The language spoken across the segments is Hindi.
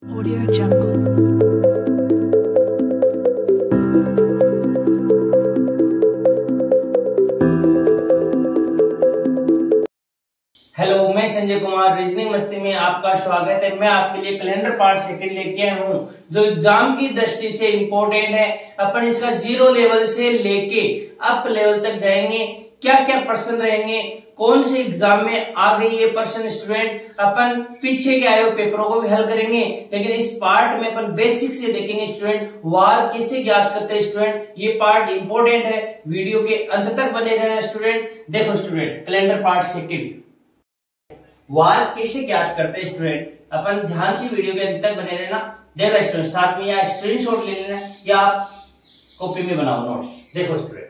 Audio Jungle। हेलो, मैं संजय कुमार रीजनिंग मस्ती में आपका स्वागत है। मैं आपके लिए कैलेंडर पार्ट सेकंड लेके आया हूँ जो एग्जाम की दृष्टि से इम्पोर्टेंट है। अपन इसका 0 लेवल से लेके अप लेवल तक जाएंगे। क्या क्या प्रश्न रहेंगे, कौन से एग्जाम में आ गई ये प्रश्न स्टूडेंट, अपन पीछे के आए हुए पेपरों को भी हल करेंगे। लेकिन इस पार्ट में अपन बेसिक से देखेंगे स्टूडेंट, वार कैसे ज्ञात करते हैं स्टूडेंट। ये पार्ट इंपॉर्टेंट है, वीडियो के अंत तक बने रहना स्टूडेंट। देखो स्टूडेंट, कैलेंडर पार्ट सेकंड, वार कैसे ज्ञात करते हैं स्टूडेंट। अपन ध्यान से वीडियो के अंत तक बने रहना। देखो स्टूडेंट, साथ में या स्क्रीनशॉट ले लेना या आप कॉपी में बनाओ नोट्स। देखो स्टूडेंट,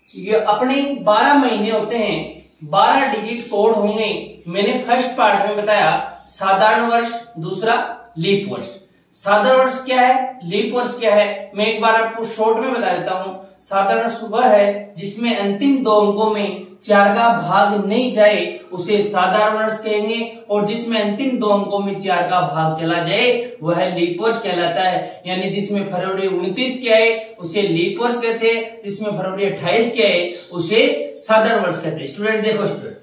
ये अपने 12 महीने होते हैं, 12 डिजिट कोड होंगे। मैंने फर्स्ट पार्ट में बताया साधारण वर्ष, दूसरा लीप वर्ष। साधारण वर्ष क्या है, लीप वर्ष क्या है, मैं एक बार आपको शॉर्ट में बता देता हूं। साधारण वर्ष वह है जिसमें अंतिम 2 अंकों में 4 का भाग नहीं जाए, उसे साधारण वर्ष कहेंगे। और जिसमें अंतिम 2 अंकों में 4 का भाग चला जाए वह लीप वर्ष कहलाता है। यानी जिसमें फरवरी 29 क्या है उसे लीप वर्ष कहते हैं, जिसमें फरवरी 28 क्या है उसे साधारण वर्ष कहते हैं। स्टूडेंट देखो स्टूडेंट,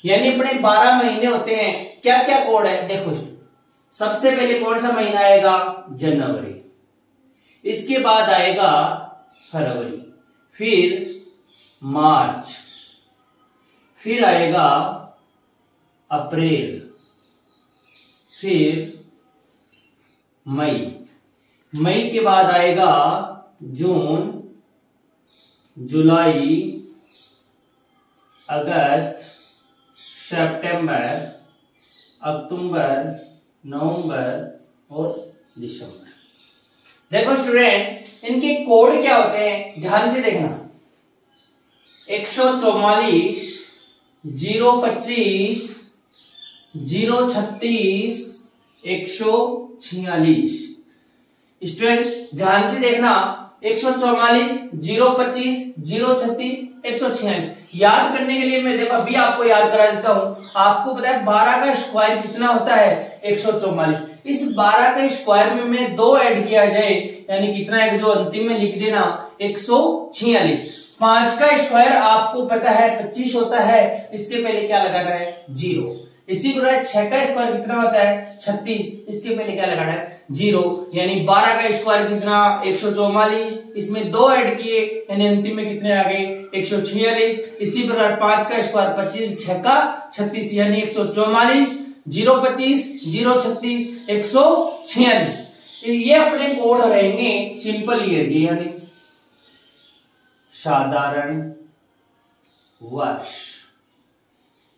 यानी अपने 12 महीने होते हैं। क्या क्या कोड है देखो स्टूडेंट। सबसे पहले कौन सा महीना आएगा, जनवरी। इसके बाद आएगा फरवरी, फिर मार्च, फिर आएगा अप्रैल, फिर मई। मई के बाद आएगा जून, जुलाई, अगस्त, सितंबर, अक्टूबर, नवंबर और दिसंबर। देखो स्टूडेंट, इनके कोड क्या होते हैं ध्यान से देखना। 144, 025, 036, 146। स्टूडेंट ध्यान से देखना, 144, 025, 036, 146 याद करने के लिए मैं देखो अभी आपको याद करा देता हूं। आपको पता है 12 का स्क्वायर कितना होता है, 144। इस 12 के स्क्वायर में मैं 2 ऐड किया जाए यानी कितना है, जो अंतिम में लिख देना 146। 5 का स्क्वायर आपको पता है 25 होता है, इसके पहले क्या लगाना है, 0। इसी प्रकार 6 का स्क्वायर कितना होता है, 36, इसके पहले क्या लगाना है, 0। यानी 12 का स्क्वायर कितना, 144, इसमें 2 ऐड किए यानी अंतिम में कितने आ गए, 146। इसी प्रकार 5 का स्क्वायर 25, 6 का 36 यानी 144, 025, 036, 146। ये अपने कोड रहेंगे सिंपल ईयर के यानी साधारण वर्ष।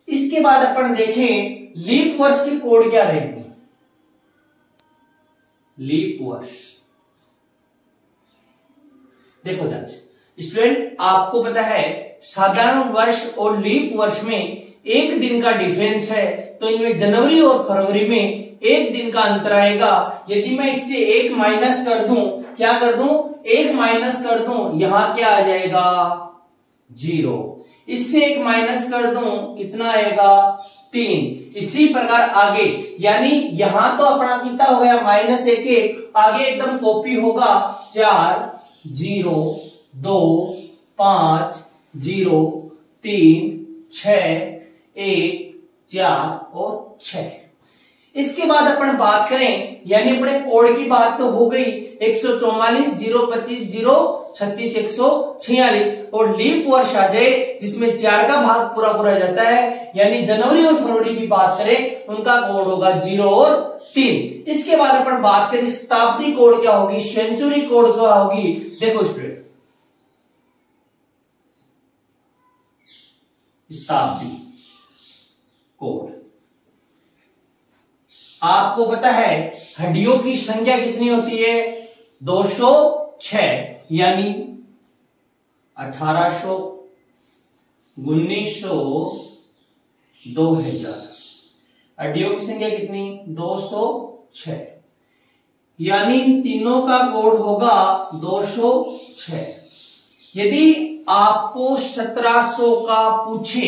इसके बाद अपन देखें लीप वर्ष के कोड क्या रहेंगे। लीप वर्ष देखो ध्यान से स्टूडेंट, आपको पता है साधारण वर्ष और लीप वर्ष में 1 दिन का डिफरेंस है, तो इनमें जनवरी और फरवरी में 1 दिन का अंतर आएगा। यदि मैं इससे 1 माइनस कर दूं, क्या कर दूं, 1 माइनस कर दूं, यहां क्या आ जाएगा, 0। इससे 1 माइनस कर दूं, कितना आएगा, 3। इसी प्रकार आगे, यानी यहां तो अपना कितना हो गया, -1, आगे एकदम कॉपी होगा 4, 0, 2, 5, 0, 3, 6, 1, 4 और 6। इसके बाद अपन बात करें, यानी अपने कोड की बात तो हो गई 144, 025, 036, 146। और लीप वर्ष आ जाए जिसमें 4 का भाग पूरा पूरा जाता है, यानी जनवरी और फरवरी की बात करें, उनका कोड होगा 0 और 3। इसके बाद अपन बात करें शताब्दी कोड क्या होगी, सेंचुरी कोड क्या होगी। देखो स्टूडेंट, शताब्दी कोड आपको पता है हड्डियों की संख्या कितनी होती है, 206। यानी 1800, 1900, 2000। हड्डियों की संख्या कितनी, 206। यानी तीनों का कोड होगा 206। यदि आपको 1700 का पूछे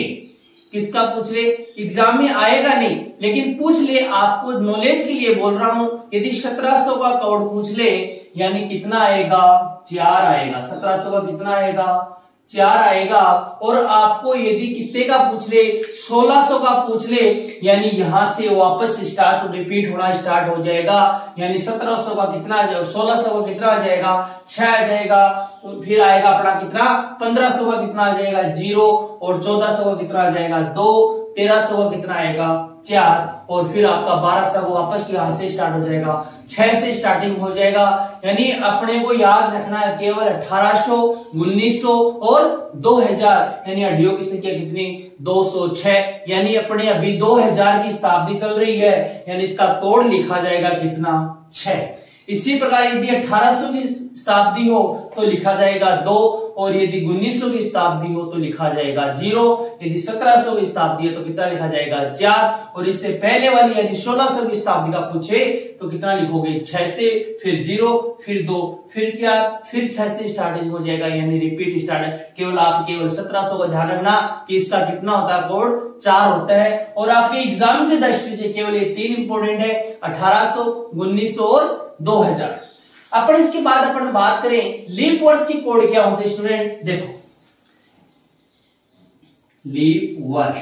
किसका पूछ ले, एग्जाम में आएगा नहीं लेकिन पूछ ले, आपको नॉलेज के लिए बोल रहा हूं। यदि 1700 का कोड पूछ ले यानी कितना आएगा, 4 आएगा। 1700 का कितना आएगा, 4 आएगा। और आपको यदि कितने का पूछ ले, 1600 का पूछ ले, यानी यहां से वापस स्टार्ट रिपीट होना स्टार्ट हो जाएगा। यानी 1700 का कितना आ जाएगा, 1600 का कितना आ जाएगा, 6 आ जाएगा। फिर आएगा अपना कितना, 1500 का कितना आ जाएगा, 0। और 1400 का कितना आ जाएगा, 2। 1300 का कितना आएगा, 4। और फिर आपका 1200 को वापस यहां से स्टार्ट हो जाएगा, 6 से स्टार्टिंग हो जाएगा। यानी अपने को याद रखना है केवल 1800, 1900 और 2000। यानी अड्डियों की संख्या कितनी, 206। यानी अपने अभी 2000 की शताब्दी चल रही है, यानी इसका कोड लिखा जाएगा कितना, 6। इसी प्रकार यदि 1800 की शताब्दी हो तो लिखा जाएगा 2। और यदि 1900 की शताब्दी हो तो लिखा जाएगा 0। यदि 1700 की शताब्दी है तो कितना लिखा जाएगा, 4। और इससे पहले वाली यानी 1600 की शताब्दी का पूछे तो कितना लिखोगे, 6 से, फिर 0, फिर 2, फिर 4, फिर 6 से स्टार्टिंग हो जाएगा, यानी रिपीट स्टार्ट। केवल आप केवल 1700 का ध्यान रखना कि इसका कितना होता है, कोड 4 होता है। और आपके एग्जाम की दृष्टि से केवल ये 3 इंपोर्टेंट है, 1800, 1900 और 2000। अपन इसके बाद अपन बात करें लीप वर्ष की कोड क्या होते हैं स्टूडेंट। देखो लीप वर्ष,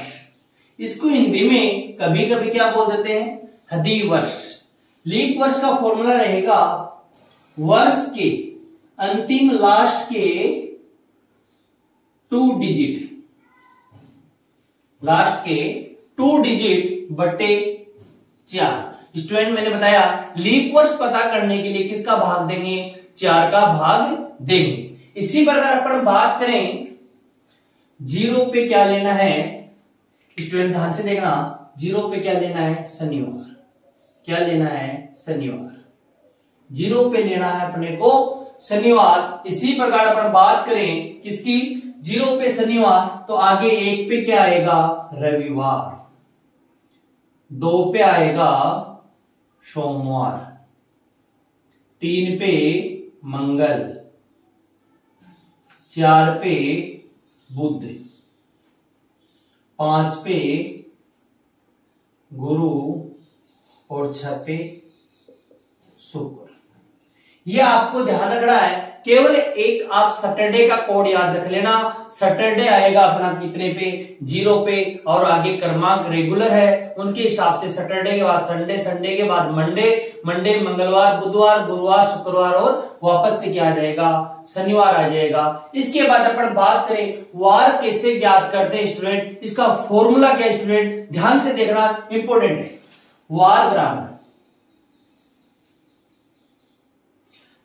इसको हिंदी में कभी कभी क्या बोल देते हैं, हदी वर्ष। लीप वर्ष का फॉर्मूला रहेगा वर्ष के अंतिम लास्ट के 2 डिजिट, लास्ट के 2 डिजिट बटे 4। स्टूडेंट मैंने बताया लीप वर्ष पता करने के लिए किसका भाग देंगे, 4 का भाग देंगे। इसी प्रकार अपन बात करें 0 पे क्या लेना है, स्टूडेंट ध्यान से देखना, 0 पे क्या लेना है, शनिवार। क्या लेना है, शनिवार। 0 पे लेना है अपने को शनिवार। इसी प्रकार अपन बात करें किसकी, 0 पे शनिवार, तो आगे 1 पे क्या आएगा, रविवार। 2 पे आएगा सोमवार, 3 पे मंगल, 4 पे बुध, 5 पे गुरु और 6 पे शुक्र। ये आपको ध्यान रखना है। केवल एक आप सैटरडे का कोड याद रख लेना। सैटरडे आएगा अपना कितने पे, 0 पे, और आगे क्रमांक रेगुलर है उनके हिसाब से सैटरडे के बाद संडे, संडे के बाद मंडे, मंडे मंगलवार, बुधवार, गुरुवार, शुक्रवार और वापस से क्या आ जाएगा, शनिवार आ जाएगा। इसके बाद अपन बात करें वार कैसे ज्ञात करते हैं स्टूडेंट, इसका फॉर्मूला क्या है स्टूडेंट, ध्यान से देखना, इंपोर्टेंट है। वार बराबर,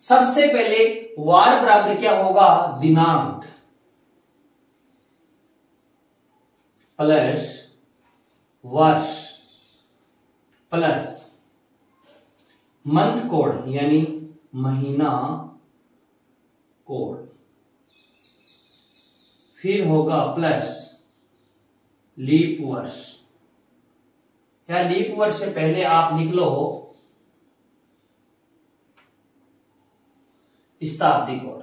सबसे पहले वार बराबर क्या होगा, दिनांक प्लस वर्ष प्लस मंथ कोड यानी महीना कोड, फिर होगा प्लस लीप वर्ष। या लीप वर्ष से पहले आप लिख लो शताब्दी कोड,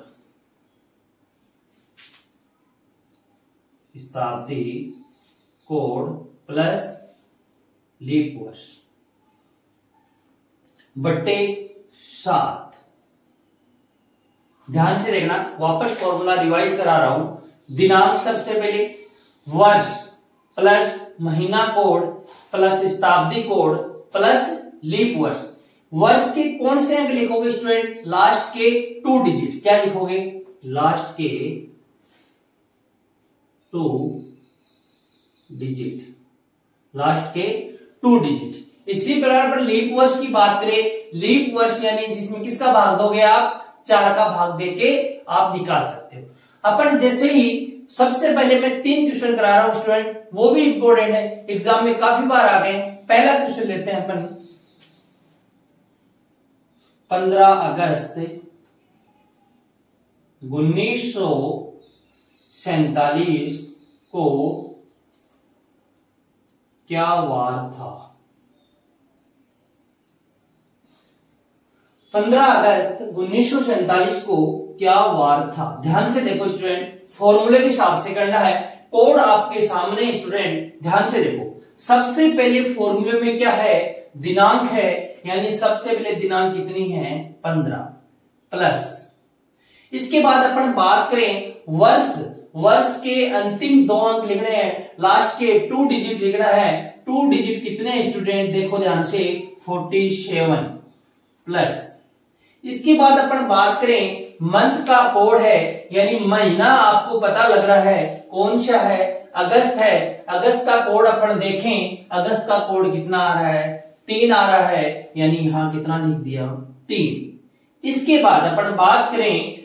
शताब्दी कोड प्लस लीप वर्ष बट्टे 7। ध्यान से देखना, वापस फॉर्मूला रिवाइज करा रहा हूं। दिनांक सबसे पहले, वर्ष प्लस महीना कोड प्लस शताब्दी कोड प्लस लीप वर्ष। वर्ष के कौन से अंक लिखोगे स्टूडेंट, लास्ट के 2 डिजिट। क्या लिखोगे, लास्ट के 2 डिजिट, लास्ट के 2 डिजिट। इसी प्रकार पर लीप वर्ष की बात करें, लीप वर्ष यानी जिसमें किसका भाग दोगे आप, 4 का भाग देके आप निकाल सकते हो। अपन जैसे ही सबसे पहले मैं 3 क्वेश्चन करा रहा हूं स्टूडेंट, वो भी इंपॉर्टेंट है, एग्जाम में काफी बार आ गए। पहला क्वेश्चन लेते हैं अपन, 15 अगस्त 1947 को क्या वार था। 15 अगस्त 1947 को क्या वार था। ध्यान से देखो स्टूडेंट, फॉर्मूले के हिसाब से करना है। कोड आपके सामने स्टूडेंट, ध्यान से देखो। सबसे पहले फॉर्मूले में क्या है, दिनांक है, यानी सबसे पहले दिनांक कितनी है 15 प्लस, इसके बाद अपन बात करें वर्ष, वर्ष के अंतिम 2 अंक लिखने हैं, लास्ट के 2 डिजिट लिखना है। 2 डिजिट कितने स्टूडेंट, देखो ध्यान से 47 प्लस, इसके बाद अपन बात करें मंथ का कोड है, यानी महीना आपको पता लग रहा है कौन सा है, अगस्त है। अगस्त का कोड अपन देखें, अगस्त का कोड कितना आ रहा है 3 आ रहा है, यानी यहां कितना लिख दिया 3। इसके बाद अपन बात करें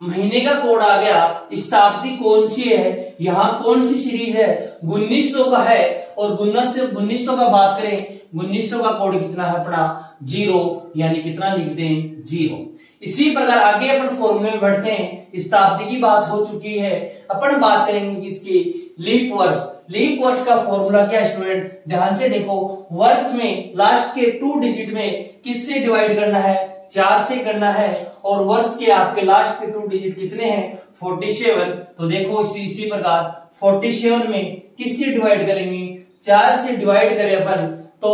महीने का कोड आ गया, शताब्दी कौन सी है, यहां कौन सी सीरीज है 1900 का है, और 1900 का बात करें 1900 का कोड कितना है अपना 0, यानी कितना लिख दें 0। इसी प्रकार आगे अपन फॉर्मूले में बढ़ते हैं। शताब्दी की बात हो चुकी है, अपन बात करेंगे किसकी, लीप वर्ष। लीप वर्ष का फॉर्मूला क्या स्टूडेंट, ध्यान से देखो, वर्ष में लास्ट के 2 डिजिट में किससे डिवाइड करना है 4 से करना है, और वर्ष के आपके लास्ट के 2 डिजिट कितने हैं 47। तो देखो इसी प्रकार 47 में किससे डिवाइड करेंगे 4 से डिवाइड करें अपन, तो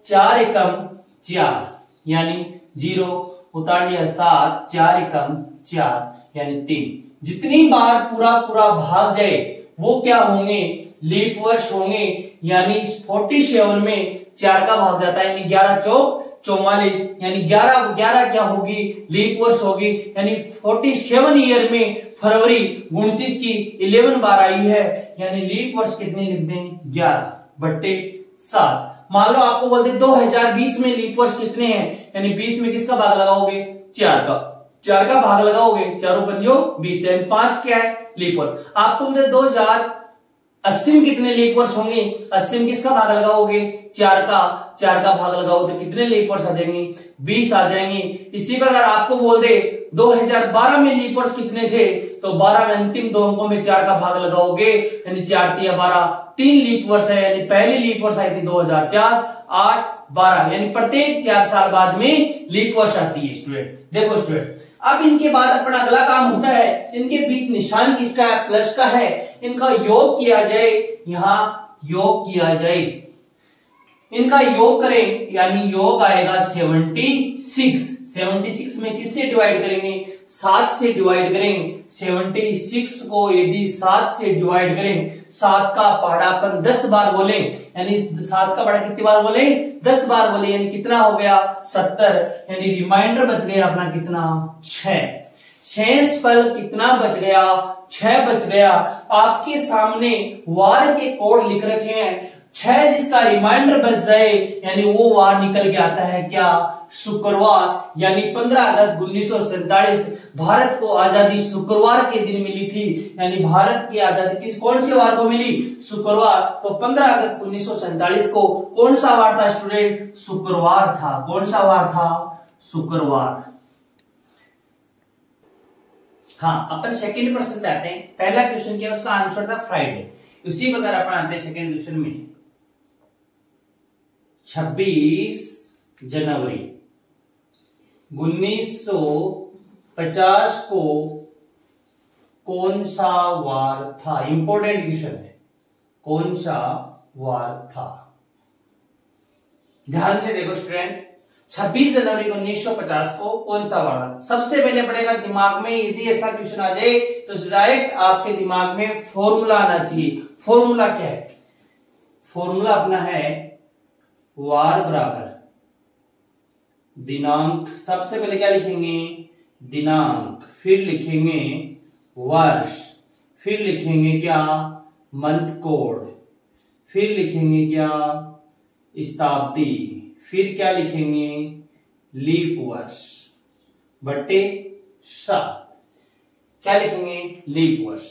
4 एकम 4, यानी 0 उतार लिया 7, 4 एकम 4, यानी 3। जितनी बार पूरा भाग जाए वो क्या होंगे, लीप वर्ष होंगे, यानी 47 में 4 का भाग जाता है, यानी 11 चौक 44, यानी 11 क्या होगी लीप वर्ष होगी, यानी 47 ईयर में फरवरी 29 की 11 बार आई है, यानी लीप वर्ष कितने लिख दें 11/7। मान लो आपको बोलते 2020 में लीप वर्ष कितने हैं, यानी 20 में किसका भाग लगाओगे 4 का भाग लगाओगे, 4 पंजो 20, यानी 5 क्या है लीप वर्ष। आपको बोलते 2080 में कितने लीप वर्ष होंगे, 80 में किसका भाग लगाओगे 4 का भाग लगाओ तो कितने लीप वर्ष आ जाएंगे 20 आ जाएंगे। इसी प्रकार आपको बोल दे 2012 में लीप वर्ष कितने थे, तो 12 में अंतिम 2 अंकों में 4 का भाग लगाओगे, यानी 4 3 12, 3 लीप वर्ष है, यानी पहली लीप वर्ष आई थी 2004, 8 12, यानी प्रत्येक 4 साल बाद में लीप वर्ष आती है स्टूडेंट। देखो स्टूडेंट, अब इनके बाद अपना अगला काम होता है, इनके बीच निशान किसका है प्लस का है, इनका योग किया जाए, यहां योग किया जाए, इनका योग करें, यानी योग आएगा 76 में किससे डिवाइड करेंगे 7 से डिवाइड करेंगे। 76 को यदि 7 से डिवाइड करें, 7 का पहाड़ा अपन 10 बार बोले, यानी 7 का पहाड़ा कितनी बार बोले 10 बार बोले, यानी कितना हो गया 70, यानी रिमाइंडर बच गया अपना कितना 6। शेष पल कितना बच गया 6 बच गया। आपके सामने वार के कोड लिख रखे हैं, 6 जिसका रिमाइंडर बच जाए, यानी वो वार निकल के आता है क्या शुक्रवार, यानी 15 अगस्त 1947 भारत को आजादी शुक्रवार के दिन मिली थी, यानी भारत की आजादी कौन से वार को मिली शुक्रवार। तो 15 अगस्त 1947 को कौन सा वार था स्टूडेंट, शुक्रवार था। कौन सा वार था शुक्रवार। हाँ, अपन सेकंड प्रश्न पे आते हैं। पहला क्वेश्चन क्या उसका आंसर था फ्राइडे। उसी प्रकार अपन आते हैं सेकंड क्वेश्चन में। 26 जनवरी 1950 को कौन सा वार था। इंपॉर्टेंट क्वेश्चन है, कौन सा वार था। ध्यान से देखो स्टूडेंट, 26 जनवरी 1950 को कौन सा वार था। सबसे पहले पड़ेगा दिमाग में, यदि ऐसा क्वेश्चन आ जाए तो डायरेक्ट आपके दिमाग में फॉर्मूला आना चाहिए। फॉर्मूला क्या है, फॉर्मूला अपना है वार बराबर दिनांक। सबसे पहले क्या लिखेंगे दिनांक, फिर लिखेंगे वर्ष, फिर लिखेंगे क्या मंथ कोड, फिर लिखेंगे क्या शताब्दी, फिर क्या लिखेंगे लीप वर्ष बटे 7। क्या लिखेंगे लीप वर्ष।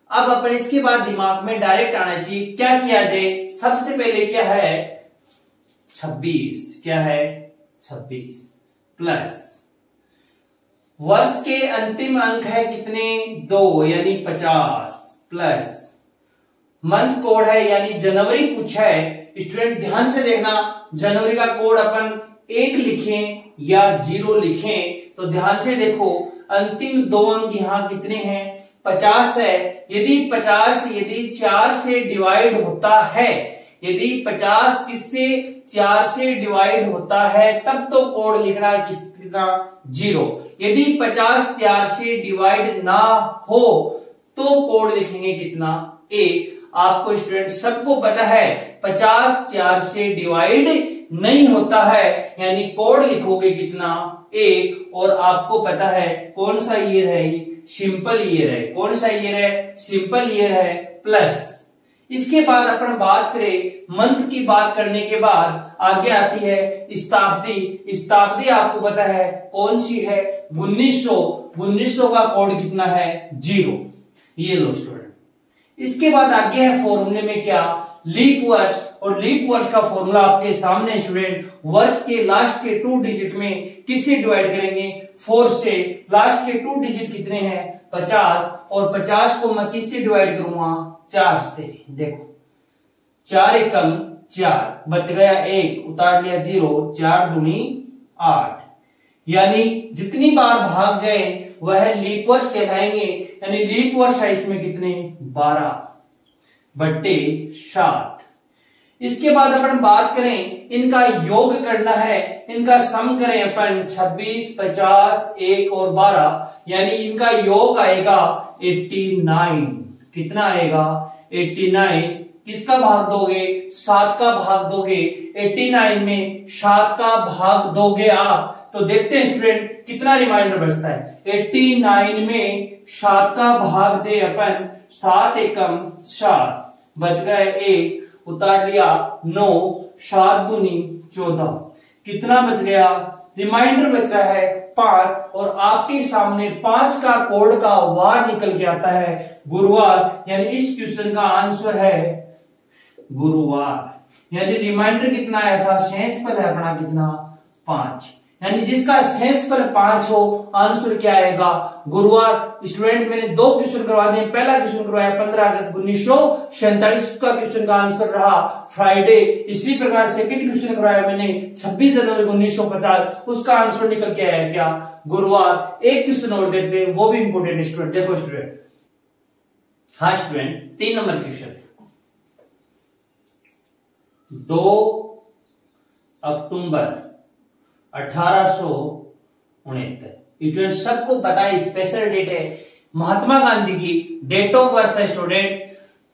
अब अपन इसके बाद दिमाग में डायरेक्ट आना चाहिए, क्या किया जाए। सबसे पहले क्या है 26, क्या है 26 प्लस वर्ष के अंतिम अंक है कितने 2, यानी 50 प्लस मंथ कोड है, यानी जनवरी पूछा है। स्टूडेंट ध्यान से देखना, जनवरी का कोड अपन 1 लिखें या 0 लिखें, तो ध्यान से देखो अंतिम 2 अंक यहां कितने हैं 50 है, यदि 50 यदि 4 से डिवाइड होता है, यदि 50 किससे 4 से डिवाइड होता है तब तो कोड लिखना कितना 0। यदि 50 4 से डिवाइड ना हो तो कोड लिखेंगे कितना 1। आपको स्टूडेंट सबको पता है 50 4 से डिवाइड नहीं होता है, यानी कोड लिखोगे कितना 1। और आपको पता है कौन सा ईयर है, सिंपल ईयर है। कौन सा ईयर है, सिंपल ईयर है प्लस। इसके बाद अपन बात करें मंथ की, बात करने के बाद आगे आती है शताब्दी। शताब्दी आपको पता है कौन सी है 1900। 1900 का कोड कितना है 0। ये लो स्टूडेंट। इसके बाद आगे है फॉर्मूले में क्या, लीप वर्ष। और लीप वर्ष का फॉर्मूला आपके सामने स्टूडेंट, वर्ष के लास्ट के 2 डिजिट में किससे डिवाइड करेंगे 4 से। लास्ट के 2 डिजिट कितने हैं 50, और 50 को मैं किससे डिवाइड करूंगा 4 से। देखो 4 एकम 4, बच गया 1, उतार लिया 0, 4 दूनी 8। यानी जितनी बार भाग जाए वह लीप वर्ष कहलाएंगे। यानी लीप वर्ष है इसमें कितने 12/7। इसके बाद अपन बात करें इनका योग करना है, इनका सम करें अपन 26, 50, 1 और 12, यानी इनका योग आएगा 89। कितना आएगा 89। किसका भाग दोगे 7 का भाग दोगे। 89 में 7 का भाग दोगे आप तो देखते हैं स्टूडेंट कितना रिमाइंडर बचता है। 89 में 7 का भाग दे अपन, 7 एकम 7, बच गए 1, उतार लिया 9, 7 दूनी 14। कितना बच गया, रिमाइंडर बच रहा है 5। और आपके सामने 5 का कोड का वार निकल के आता है गुरुवार। यानी इस क्वेश्चन का आंसर है गुरुवार। यानी रिमाइंडर कितना आया था, शेषफल है अपना कितना 5। यानी जिसका शेषफल 5 हो आंसर क्या आएगा गुरुवार। स्टूडेंट मैंने 2 क्वेश्चन करवा दिए। पहला क्वेश्चन करवाया 15 अगस्त 1947 का क्वेश्चन का आंसर रहा फ्राइडे। इसी प्रकार सेकंड क्वेश्चन करवाया मैंने 26 जनवरी 1950, उसका आंसर निकल के आया क्या गुरुवार। एक क्वेश्चन और देखते हैं, वो भी इंपोर्टेंट स्टूडेंट। देखो स्टूडेंट, हाँ स्टूडेंट 3 नंबर क्वेश्चन, 2 अक्टूबर 1869। स्टूडेंट सबको पता है स्पेशल डेट है महात्मा गांधी की डेट ऑफ बर्थ है स्टूडेंट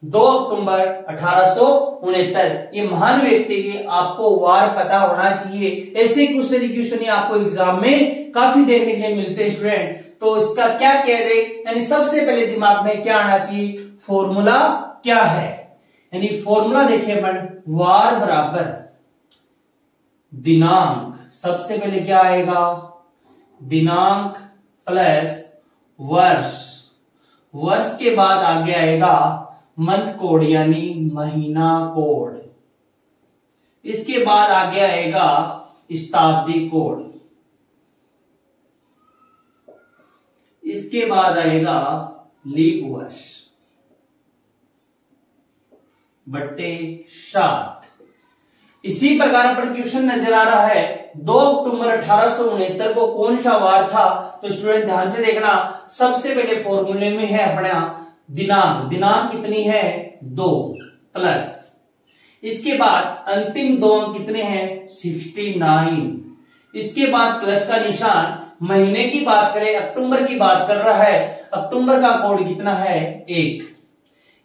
2 अक्टूबर 1869। ये महान व्यक्ति के आपको वार पता होना चाहिए। ऐसे क्वेश्चन आपको एग्जाम में काफी देखने के लिए मिलते हैं स्टूडेंट। तो इसका क्या किया जाए, यानी सबसे पहले दिमाग में क्या आना चाहिए, फॉर्मूला क्या है। यानी फॉर्मूला देखिए अपन, वार बराबर दिनांक। सबसे पहले क्या आएगा, दिनांक प्लस वर्ष। वर्ष के बाद आगे आएगा मंथ कोड यानी महीना कोड। इसके बाद आगे आएगा शताब्दी कोड। इसके बाद आएगा लीप वर्ष बट्टे 7। इसी प्रकार पर क्वेश्चन नजर आ रहा है 2 अक्टूबर 1869 को कौन सा वार था। तो स्टूडेंट ध्यान से देखना, सबसे पहले फॉर्मूले में है अपना दिनांक। दिनांक कितनी है 2 प्लस, इसके बाद अंतिम 2 अंक कितने हैं 69। इसके बाद प्लस का निशान। महीने की बात करें, अक्टूबर की बात कर रहा है, अक्टूबर का कोड कितना है 1।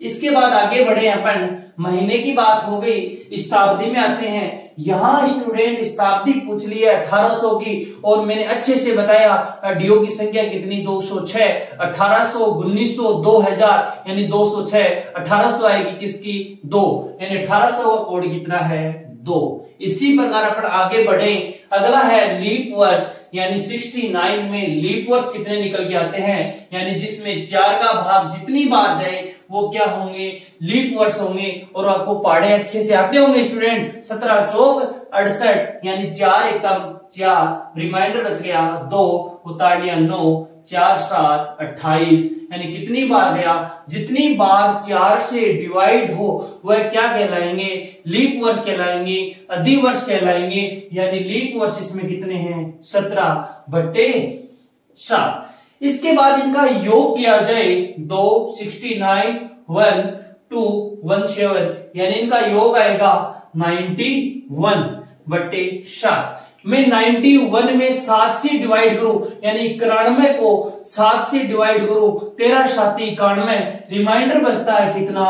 इसके बाद आगे बढ़े अपन, महीने की बात हो गई, शताब्दी में आते हैं। यहां स्टूडेंट शताब्दी पूछ ली है 1800 की, और मैंने अच्छे से बताया डीओ की संख्या कितनी 206, 1800, 1900, 2000 यानी 206। 1800 आएगी किसकी 2, यानी 1800 का कोड कितना है 2। इसी प्रकार अपन आगे बढ़े, अगला है लीप वर्ष यानी 69 में लीप वर्ष कितने निकल के आते हैं, यानी जिसमें 4 का भाग जितनी बार जाए वो क्या होंगे लीप वर्ष होंगे। और आपको पढ़े अच्छे से आते होंगे स्टूडेंट। 17 चौक 68 यानी 4 एकम 4, रिमाइंडर बच गया 2, उतार लिया 9, 4 7 28 यानी कितनी बार गया, जितनी बार 4 से डिवाइड हो वह क्या कहलाएंगे लीप वर्ष कहलाएंगे, अधिवर्ष कहलाएंगे। यानी लीप वर्ष इसमें कितने हैं 17/7। इसके बाद इनका योग किया जाए 2 69 1 2 17 यानी इनका योग आएगा 91/7। मैं 91 में 7 से डिवाइड करूं यानी 91 को 7 से डिवाइड करूं 13 7 91, रिमाइंडर बचता है कितना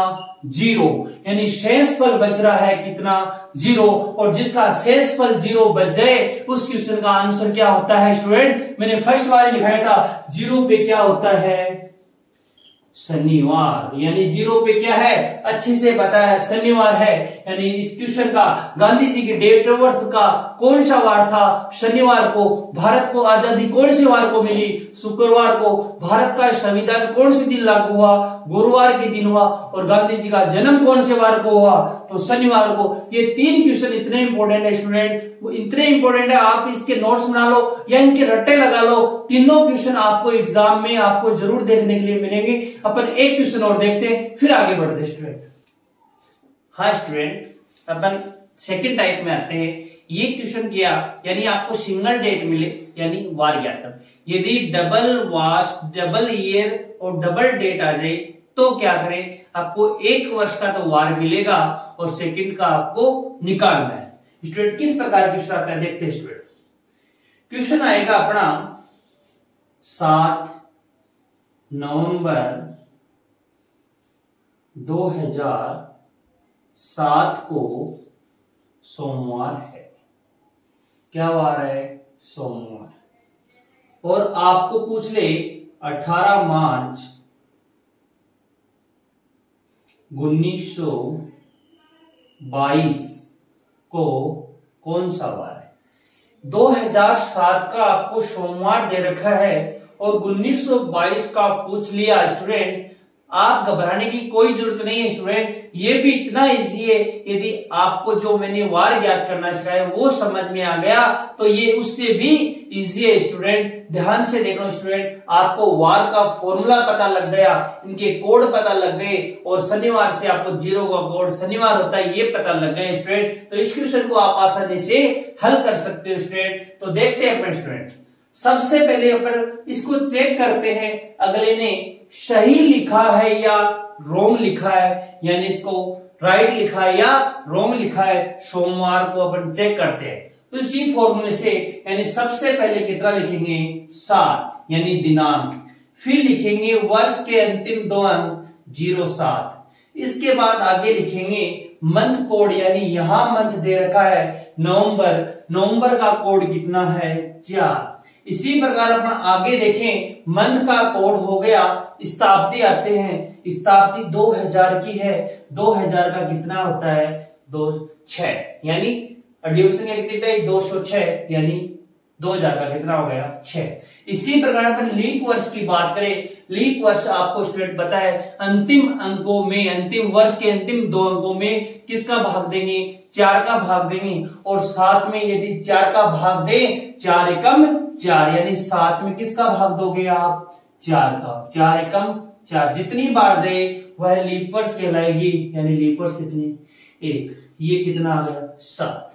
0, यानी शेषफल बच रहा है कितना 0। और जिसका शेषफल 0 बच जाए उस क्वेश्चन का आंसर क्या होता है स्टूडेंट, मैंने फर्स्ट बार लिखाया था 0 पे क्या होता है शनिवार, यानी 0 पे क्या है अच्छे से बताया शनिवार है। यानी इस क्वेश्चन का गांधी जी के डेट ऑफ बर्थ का कौन सा वार था, शनिवार को। भारत को आजादी कौन से वार को मिली, शुक्रवार को। भारत का संविधान कौन से दिन लागू हुआ, गुरुवार के दिन हुआ। और गांधी जी का जन्म कौन से वार को हुआ, तो शनिवार को। ये 3 क्वेश्चन इतने इंपॉर्टेंट है स्टूडेंट, वो इतने इंपॉर्टेंट है आप इसके नोट्स बना लो या इनके रट्टे लगा लो। तीनों क्वेश्चन आपको एग्जाम में आपको जरूर देखने के लिए मिलेंगे। अपन एक क्वेश्चन और देखते हैं फिर आगे बढ़ते हैं स्टूडेंट। हाँ स्टूडेंट, अपन सेकंड टाइप में आते हैं। ये क्वेश्चन किया यानी आपको सिंगल डेट मिले यानी वार याद कर। यदि डबल ईयर और डबल डेट आ जाए तो क्या करें, आपको 1 वर्ष का तो वार मिलेगा और सेकंड का आपको निकालना है। स्टूडेंट किस प्रकार क्वेश्चन आता है देखते हैं स्टूडेंट। क्वेश्चन आएगा अपना 7 नवंबर 2007 को सोमवार है। क्या वार है, सोमवार। और आपको पूछ ले 18 मार्च 1922 को कौन सा वार है। 2007 का आपको सोमवार दे रखा है और 1922 का पूछ लिया स्टूडेंट। आप घबराने की कोई जरूरत नहीं है स्टूडेंट, ये भी इतना इजी है। यदि आपको जो मैंने वार याद करना सिखाया वो समझ में आ गया तो ये उससे भी इजी है स्टूडेंट। ध्यान से देखो स्टूडेंट, आपको वार का फॉर्मूला पता लग गया, इनके कोड पता लग गए और शनिवार से आपको 0 का कोड शनिवार होता है ये पता लग गया स्टूडेंट। तो इस क्वेश्चन को आप आसानी से हल कर सकते हो स्टूडेंट। तो देखते हैं अपन स्टूडेंट, सबसे पहले अपन इसको चेक करते हैं अगले ने सही लिखा है या रॉन्ग लिखा है, यानी इसको राइट लिखा है या रॉन्ग लिखा है। सोमवार को अपन चेक करते हैं तो इसी फॉर्मूले से, यानी सबसे पहले कितना लिखेंगे 7 यानी दिनांक, फिर लिखेंगे वर्ष के अंतिम 2 अंक 07। इसके बाद आगे लिखेंगे मंथ कोड, यानी यहां मंथ दे रखा है नवंबर, नवंबर का कोड कितना है 4। इसी प्रकार अपन आगे देखें, मंथ का कोड हो गया, शताब्दी आते हैं, शताब्दी 2000 की है, 2000 का कितना होता है 26, यानी डिवीजन कितनी 206 यानी 2000 का कितना हो गया 6। इसी प्रकार अपन लीप वर्ष की बात करें, लीप वर्ष आपको स्टूडेंट पता है अंतिम अंकों में, अंतिम वर्ष के अंतिम 2 अंकों में किसका भाग देंगे 4 का भाग देंगे। और 7 में यदि 4 का भाग दे 4 एकम 4, यानी 7 में किसका भाग दोगे आप 4 का, 4 एकम 4। जितनी बार जाए वह लीप वर्ष कहलाएगी, यानी लीप वर्ष कितनी 1, ये कितना आ गया 7।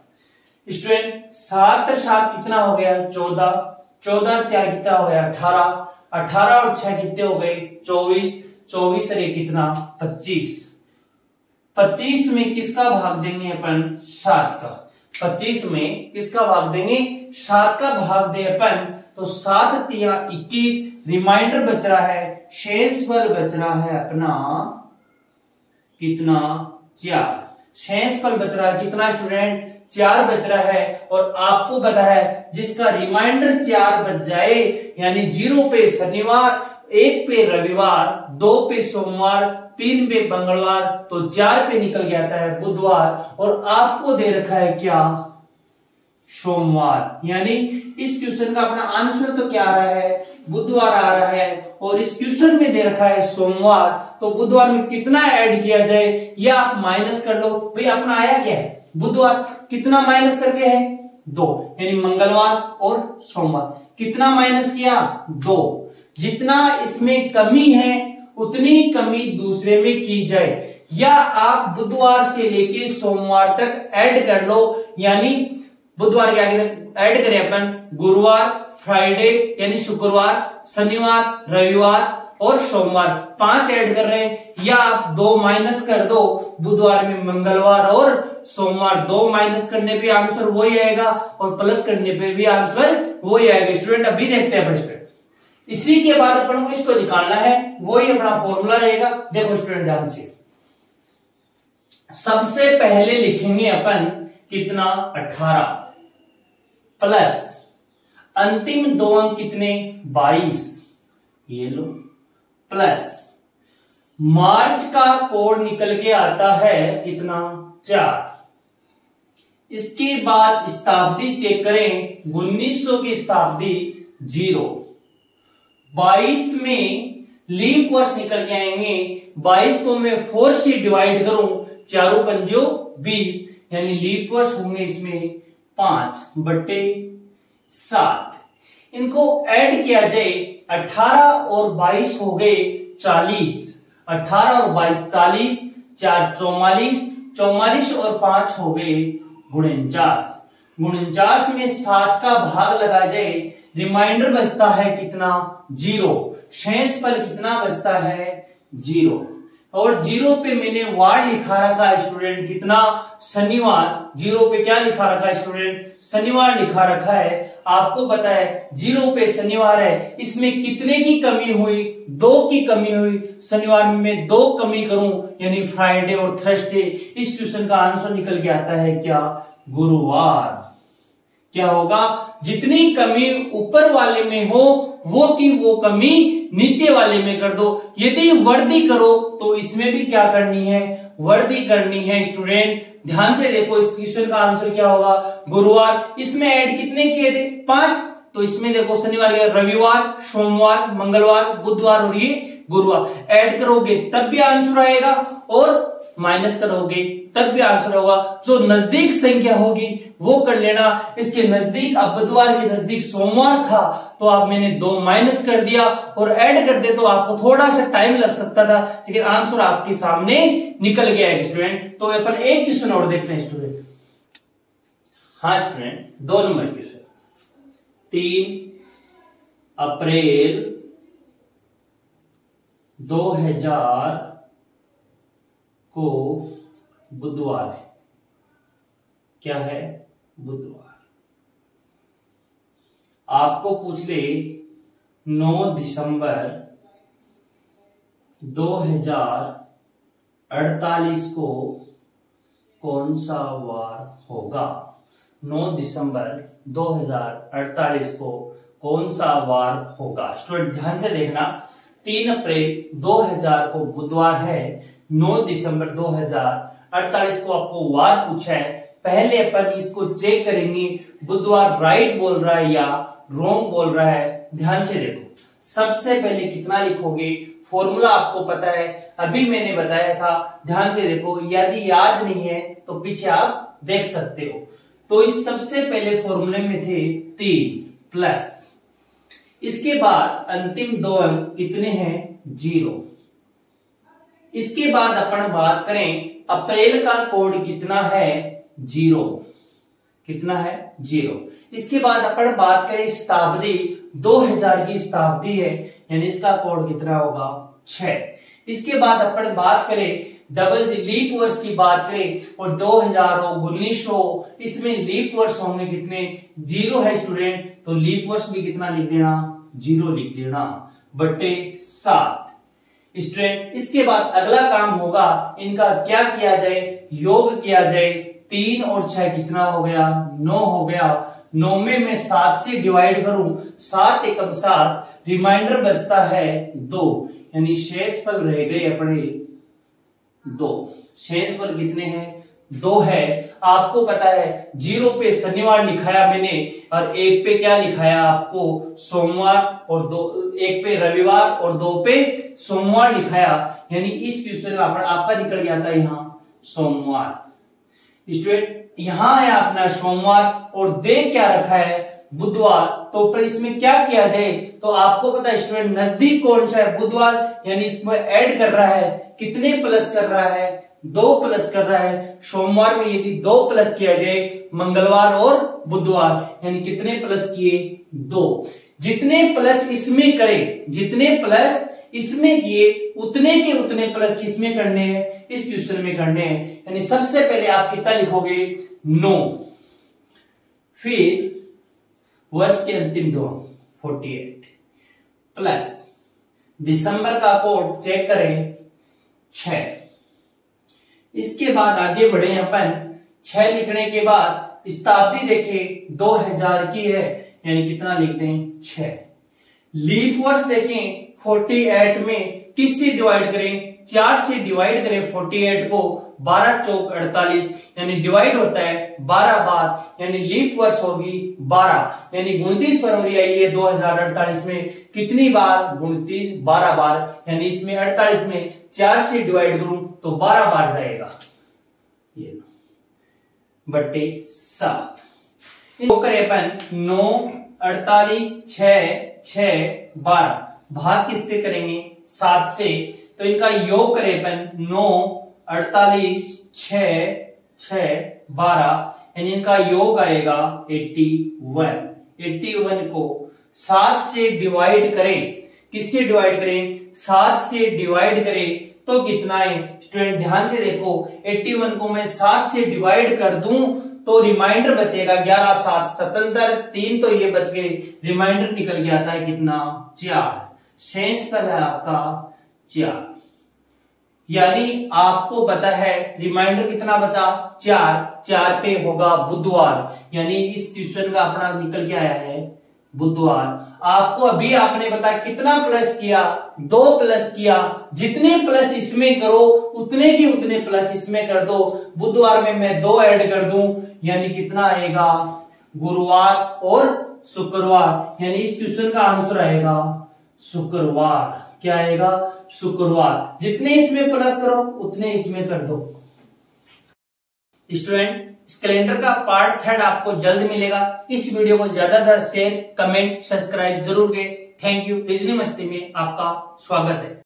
स्टूडेंट 7 और 7 कितना हो गया 14, 14 और 4 कितना हो गया 18, 18 और 6 कितने हो गए 24, 24 और 1 कितना 25, 25 में किसका भाग देंगे अपन 7 का, 25 में किसका भाग देंगे 7 का भाग दे अपन तो 7 तिया 21, रिमाइंडर बच रहा है, शेषफल बच रहा है अपना कितना 4, शेषफल बच रहा है कितना स्टूडेंट 4 बच रहा है। और आपको पता है जिसका रिमाइंडर 4 बच जाए, यानी 0 पे शनिवार, 1 पे रविवार, 2 पे सोमवार, 3 पे मंगलवार, तो 4 पे निकल जाता है बुधवार। और आपको दे रखा है क्या सोमवार, यानी इस क्वेश्चन का अपना आंसर तो क्या आ रहा है बुधवार आ रहा है। और इस क्वेश्चन में दे रखा है सोमवार, तो बुधवार में कितना ऐड किया जाए या आप माइनस कर लो। भाई अपना आया क्या है बुधवार, कितना माइनस करके है 2, यानी मंगलवार और सोमवार कितना माइनस किया 2। जितना इसमें कमी है उतनी कमी दूसरे में की जाए, या आप बुधवार से लेके सोमवार तक ऐड कर लो, यानी बुधवार के आगे ऐड करें अपन गुरुवार, फ्राइडे यानी शुक्रवार, शनिवार, रविवार और सोमवार 5 ऐड कर रहे हैं, या आप 2 माइनस कर दो, बुधवार में मंगलवार और सोमवार, 2 माइनस करने पे आंसर वही आएगा और प्लस करने पे भी आंसर वही आएगा। स्टूडेंट अभी देखते हैं प्रश्न। इसी के बाद अपन को इसको निकालना है, वही अपना फॉर्मूला रहेगा। देखो स्टूडेंट ध्यान से, सबसे पहले लिखेंगे अपन कितना 18 प्लस अंतिम 2 अंक कितने 22, ये लो, प्लस मार्च का कोड निकल के आता है कितना 4। इसके बाद शताब्दी चेक करें, 1900 की शताब्दी 0, 22 में लीप वर्ष निकल के आएंगे। 22 को मैं 4 से डिवाइड करूं, 4 पंजो 20, यानी लीप वर्ष होंगे इसमें 5/7। इनको ऐड किया जाए, 18 और 22 हो गए 40, 18 और 22 40, 4 44, 44 और 5 हो गए 49। 49 में 7 का भाग लगा जाए, रिमाइंडर बचता है कितना 0, शेषफल कितना बचता है 0, और 0 पे मैंने वार लिखा रखा है स्टूडेंट कितना शनिवार। 0 पे क्या लिखा रखा है स्टूडेंट, शनिवार लिखा रखा है। आपको पता है 0 पे शनिवार है, इसमें कितने की कमी हुई 2 की कमी हुई। शनिवार में मैं 2 कमी करूं यानी फ्राइडे और थर्सडे। इस क्वेश्चन का आंसर निकल के आता है क्या गुरुवार। क्या होगा, जितनी कमी ऊपर वाले में हो वो की वो कमी नीचे वाले में कर दो। यदि वर्दी करो तो इसमें भी क्या करनी है, वर्दी करनी है। स्टूडेंट ध्यान से देखो, इस क्वेश्चन का आंसर क्या होगा गुरुवार। इसमें ऐड कितने किए थे 5, तो इसमें देखो शनिवार के रविवार, सोमवार, मंगलवार, बुधवार और ये गुरुवार। ऐड करोगे तब भी आंसर आएगा और माइनस करोगे तब भी आंसर होगा। जो नजदीक संख्या होगी वो कर लेना। इसके नजदीक, अब बुधवार के नजदीक सोमवार था तो आप मैंने 2 माइनस कर दिया और ऐड कर दे तो आपको थोड़ा सा टाइम लग सकता था, लेकिन आंसर आपके सामने निकल गया है स्टूडेंट। तो अपन एक क्वेश्चन और देखते हैं स्टूडेंट। हाँ स्टूडेंट, 2 नंबर क्वेश्चन, 3 अप्रैल 2000 को बुधवार है। क्या है, बुधवार। आपको पूछ ले 9 दिसंबर 2048 को कौन सा वार होगा। 9 दिसंबर 2048 को कौन सा वार होगा। स्टूडेंट ध्यान से देखना, 3 अप्रैल 2000 को बुधवार है, 9 दिसंबर 2048 को आपको वार पूछा है। पहले अपन इसको चेक करेंगे बुधवार राइट बोल रहा है या रॉन्ग बोल रहा है। ध्यान से देखो, सबसे पहले कितना लिखोगे, फॉर्मूला आपको पता है, अभी मैंने बताया था। ध्यान से देखो, यदि याद नहीं है तो पीछे आप देख सकते हो। तो इस सबसे पहले फॉर्मूले में थे 3 प्लस, इसके बाद अंतिम 2 अंक कितने हैं 0। इसके बाद अपन बात करें अप्रैल का कोड कितना है 0, कितना है 0। इसके बाद अपन बात करें शताब्दी, 2000 की शताब्दी है यानी इसका कोड कितना होगा 6। इसके बाद अपन बात करें डबल लीप वर्ष की बात करें और 2000 हो 1900, इसमें लीप वर्ष होंगे कितने 0 है स्टूडेंट, तो लीप वर्ष भी कितना लिख देना 0 लिख देना /7 स्टूडेंट। इसके बाद अगला काम होगा, इनका क्या किया जाए, योग किया जाए। 3 और 6 कितना हो गया 9 हो गया। 9 में मैं 7 से डिवाइड करूं, 7 एकम 7, रिमाइंडर बचता है 2, यानी शेषफल रह गए अपने 2। शेषफल कितने हैं 2 है। आपको पता है 0 पे शनिवार लिखाया मैंने और 1 पे क्या लिखाया आपको सोमवार, और 1 पे रविवार और 2 पे सोमवार लिखाया, यानी इस क्वेश्चन में आपका निकल गया था यहाँ सोमवार। स्टूडेंट यहां है अपना सोमवार और देख क्या रखा है बुधवार, तो पर इसमें क्या किया जाए, तो आपको पता है स्टूडेंट नजदीक कौन सा है बुधवार, यानी इसमें ऐड कर रहा है, कितने प्लस कर रहा है 2 प्लस कर रहा है। सोमवार में यदि 2 प्लस किया जाए मंगलवार और बुधवार, यानी कितने प्लस किए 2। जितने प्लस इसमें करें, जितने प्लस इसमें किए उतने के उतने प्लस किसमें करने हैं, इस क्वेश्चन में करने हैं। यानी सबसे पहले आप कितना लिखोगे 9, फिर वर्ष के अंतिम दो 48 प्लस दिसंबर का कोड चेक करें 6। इसके बाद आगे बढ़े अपन, 6 लिखने के बाद शताब्दी देखें 2000 की है, यानी कितना लिखते हैं 6। लीप वर्ष देखें 48 में किससे डिवाइड करें, 4 से डिवाइड करें 48 को, 12 चौक 48, यानी डिवाइड होता है 12 बार, यानी लीप वर्ष होगी 12, यानी 29 फरवरी आई है 2048 में। कितनी बार 29, 12 बार, यानी इसमें 48 में 4 से डिवाइड करूं तो 12 बार जाएगा, ये बट्टे 7। करें अपन 9, 48, 6, 12, भाग किससे करेंगे 7 से, तो इनका योग करें अपन 9, 48, 6, 12, यानी इनका योग आएगा 81। 81 को 7 से डिवाइड करें, किससे डिवाइड करें 7 से डिवाइड करें तो कितना है स्टूडेंट, ध्यान से देखो। 81 को मैं 7 से डिवाइड कर दूं तो रिमाइंडर बचेगा 11, 7, 77, 3 तो ये बच गए, रिमाइंडर निकल के आता है कितना 4। शेष पर है आपका 4, यानी आपको पता है रिमाइंडर कितना बचा 4, 4 पे होगा बुधवार, यानी इस क्वेश्चन का अपना निकल के आया है बुधवार। आपको अभी आपने बताया कितना प्लस किया, 2 प्लस किया, जितने प्लस इसमें करो उतने की उतने प्लस इसमें कर दो। बुधवार में मैं 2 ऐड कर दूं, यानी कितना आएगा गुरुवार और शुक्रवार, यानी इस क्वेश्चन का आंसर आएगा शुक्रवार। क्या आएगा शुक्रवार। जितने इसमें प्लस करो उतने इसमें कर दो। स्टूडेंट इस कैलेंडर का पार्ट 3 आपको जल्द मिलेगा। इस वीडियो को ज्यादा शेयर, कमेंट, सब्सक्राइब जरूर करें। Thank you. रीजनिंग मस्ती में आपका स्वागत है।